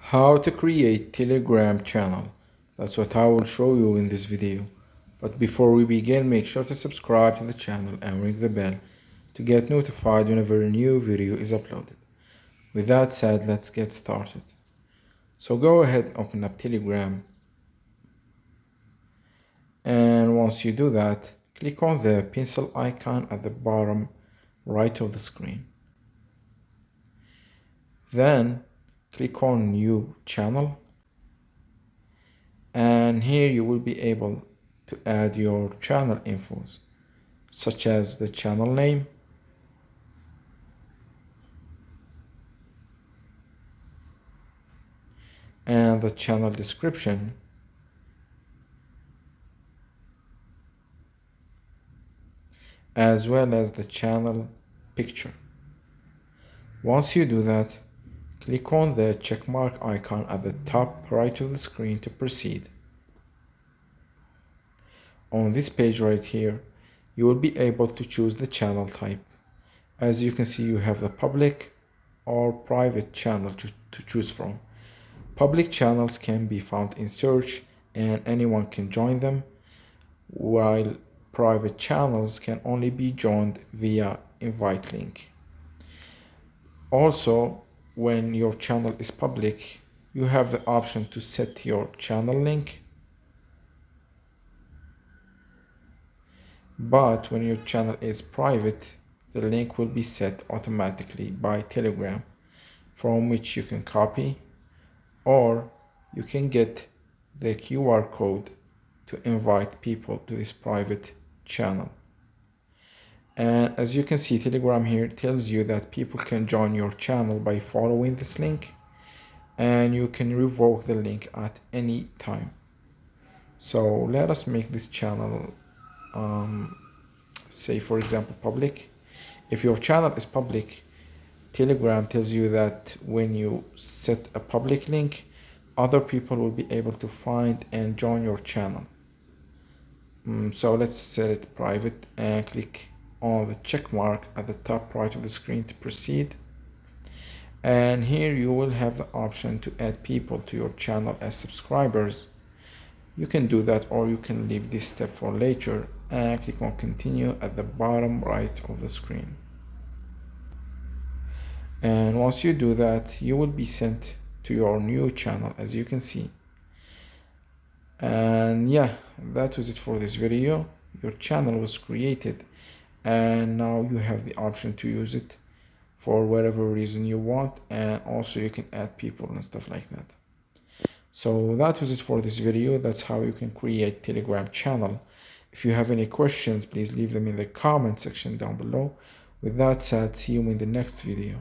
How to create Telegram channel. That's what I will show you in this video. But before we begin, make sure to subscribe to the channel and ring the bell to get notified whenever a new video is uploaded. With that said, let's get started. So go ahead and open up Telegram. And once you do that, click on the pencil icon at the bottom right of the screen. Then click on New Channel. And here you will be able to add your channel infos, such as the channel name, and the channel description, as well as the channel picture. Once you do that, click on the checkmark icon at the top right of the screen to proceed. On this page right here, you will be able to choose the channel type. As you can see, you have the public or private channel to choose from. Public channels can be found in search and anyone can join them, while private channels can only be joined via invite link. Also, when your channel is public, you have the option to set your channel link. But when your channel is private, the link will be set automatically by Telegram, from which you can copy, or you can get the QR code to invite people to this private channel. And as you can see, Telegram here tells you that people can join your channel by following this link, and you can revoke the link at any time. So let us make this channel say for example public. If your channel is public, Telegram tells you that when you set a public link, other people will be able to find and join your channel. So let's set it private and click on the check mark at the top right of the screen to proceed. And here you will have the option to add people to your channel as subscribers. You can do that, or you can leave this step for later and click on continue at the bottom right of the screen. And once you do that, you will be sent to your new channel, as you can see. And yeah, that was it for this video. Your channel was created and now you have the option to use it for whatever reason you want, and also you can add people and stuff like that. So that was it for this video. That's how you can create Telegram channel. If you have any questions, please leave them in the comment section down below. With that said, see you in the next video.